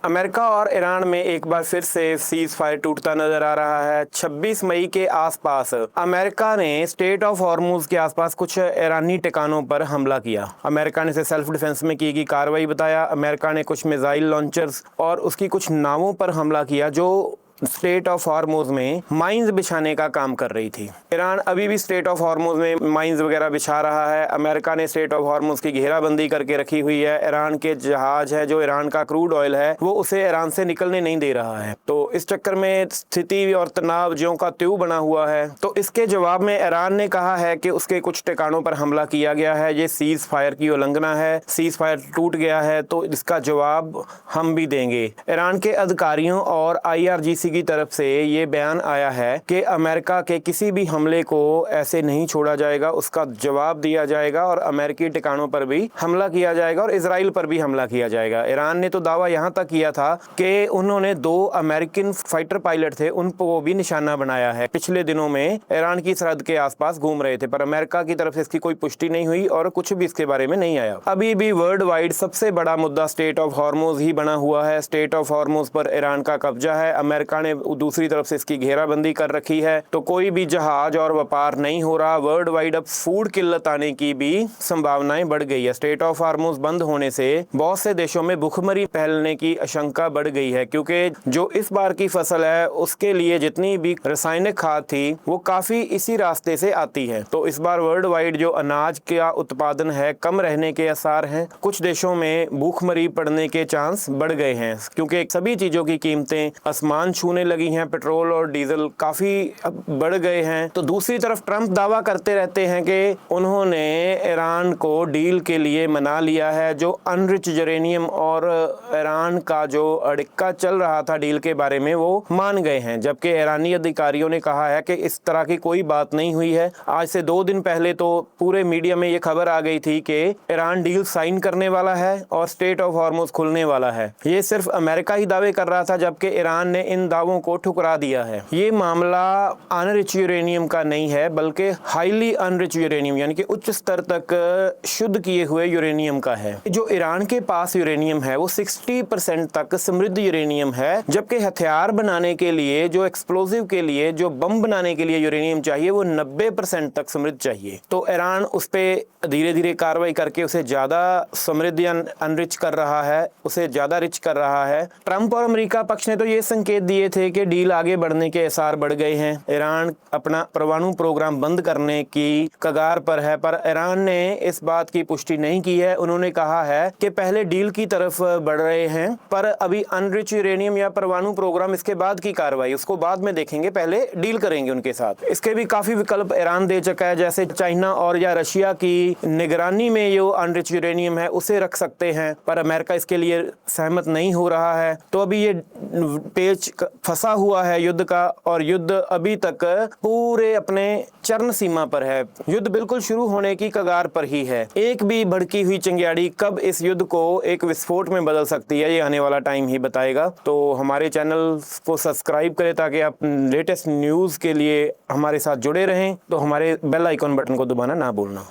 America और Iran में एक बार फिर से सीज फायर टूटता नजर आ रहा है। 26 मई के आसपास अमेरिका ने स्टेट ऑफ हॉर्मुज के आसपास कुछ ईरानी ठिकानों पर हमला किया। अमेरिका ने इसे सेल्फ डिफेंस में की गई कार्रवाई बताया। अमेरिका ने कुछ मिसाइल लॉन्चर्स और उसकी कुछ नावों पर हमला किया जो स्टेट ऑफ हॉर्मुज में माइंस बिछाने का काम कर रही थी। ईरान अभी भी स्टेट ऑफ हॉर्मुज में माइंस वगैरह बिछा रहा है। अमेरिका ने स्टेट ऑफ हॉर्मुज की घेराबंदी करके रखी हुई है। ईरान के जहाज है जो ईरान का क्रूड ऑयल है वो उसे ईरान से निकलने नहीं दे रहा है। तो इस चक्कर में स्थिति और तनाव ज्यों का त्यों बना हुआ है। तो इसके जवाब में ईरान ने कहा है कि उसके कुछ ठिकानों पर हमला किया गया है, ये सीज फायर की उल्लंघना है, सीज फायर टूट गया है, तो इसका जवाब हम भी देंगे। ईरान के अधिकारियों और IRGC की तरफ से ये बयान आया है कि अमेरिका के किसी भी हमले को ऐसे नहीं छोड़ा जाएगा, उसका जवाब दिया जाएगा और अमेरिकी ठिकानों पर भी हमला किया जाएगा और इजराइल पर भी हमला किया जाएगा। ईरान ने तो दावा यहां तक किया था कि उन्होंने 2 अमेरिकन फाइटर पायलट थे उनको भी निशाना बनाया है। पिछले दिनों में ईरान की सरहद के आसपास घूम रहे थे, पर अमेरिका की तरफ से इसकी कोई पुष्टि नहीं हुई और कुछ भी इसके बारे में नहीं आया। अभी भी वर्ल्ड वाइड सबसे बड़ा मुद्दा स्टेट ऑफ हॉर्मुज ही बना हुआ है। स्टेट ऑफ हॉर्मुज पर ईरान का कब्जा है। अमेरिका ने दूसरी तरफ से इसकी घेराबंदी कर रखी है, तो कोई भी जहाज और व्यापार नहीं हो रहा। वर्ल्ड वाइड अब फूड किल्लत आने की भी संभावनाएं बढ़ गई है। स्टेट ऑफ हॉर्मुज बंद होने से बहुत से देशों में भुखमरी फैलने की आशंका बढ़ गई है, क्योंकि जो इस बार की फसल है उसके लिए जितनी भी रासायनिक खाद थी वो काफी इसी रास्ते से आती है। तो इस बार वर्ल्ड वाइड जो अनाज का उत्पादन है कम रहने के आसार हैं। कुछ देशों में भूखमरी पड़ने के चांस बढ़ गए हैं, क्योंकि सभी चीजों की कीमतें आसमान छूने लगी हैं। पेट्रोल और डीजल काफी बढ़ गए हैं। तो दूसरी तरफ ट्रंप दावा करते रहते हैं कि उन्होंने ईरान को डील के लिए मना लिया है। जो अनरिच यूरेनियम और ईरान का जो अड़िक्का चल रहा था डील के बारे में वो मान गए हैं, जबकि ईरानी अधिकारियों ने कहा है कि इस तरह की कोई बात नहीं हुई है। आज से 2 दिन पहले तो पूरे मीडिया में ये खबर आ गई थी कि ईरान डील साइन करने वाला है और स्टेट ऑफ हॉर्मुज खुलने वाला है। ये सिर्फ अमेरिका ही दावे कर रहा था, जबकि ईरान ने इन दावों को ठुकरा दिया है। ये मामला अनरिच यूरेनियम का नहीं है, बल्कि हाईली अनरिच यूरेनियम यानी कि उच्च स्तर तक शुद्ध किए हुए यूरेनियम का है। जो ईरान के पास यूरेनियम है वो 60% तक समृद्ध यूरेनियम है, जबकि हथियार बनाने के लिए, जो एक्सप्लोजिव के लिए, जो बम बनाने के लिए यूरेनियम चाहिए वो 90% तक समृद्ध चाहिए। तो ईरान उस पर धीरे धीरे कार्रवाई करके उसे ज्यादा समृद्ध या अनरिच कर रहा है, उसे ज्यादा रिच कर रहा है। ट्रंप और अमेरिका पक्ष ने तो ये संकेत दिए थे कि डील आगे बढ़ने के आसार बढ़ गए हैं। ईरान अपना परमाणु प्रोग्राम बंद करने की कगार पर है, पर ईरान ने इस बात की पुष्टि नहीं की है। उन्होंने कहा है कि पहले डील की तरफ बढ़ रहे हैं, पर अभी अनरिच यूरेनियम या परमाणु प्रोग्राम इसके बाद की कार्रवाई, उसको बाद में देखेंगे, पहले डील करेंगे उनके साथ। इसके भी काफी विकल्प ईरान दे चुका है, जैसे चाइना और या रशिया की निगरानी में जो अनरिच यूरेनियम है उसे रख सकते हैं, पर अमेरिका इसके लिए सहमत नहीं हो रहा है। तो अभी ये पेच फंसा हुआ है युद्ध का, और युद्ध अभी तक पूरे अपने चरम सीमा पर है। युद्ध बिल्कुल शुरू होने की कगार पर ही है। एक भी भड़की हुई चिंगारी कब इस युद्ध को एक विस्फोट में बदल सकती है, ये आने वाला टाइम ही बताएगा। तो हमारे चैनल को सब्सक्राइब करें ताकि आप लेटेस्ट न्यूज़ के लिए हमारे साथ जुड़े रहें। तो हमारे बेल आइकॉन बटन को दबाना ना भूलना।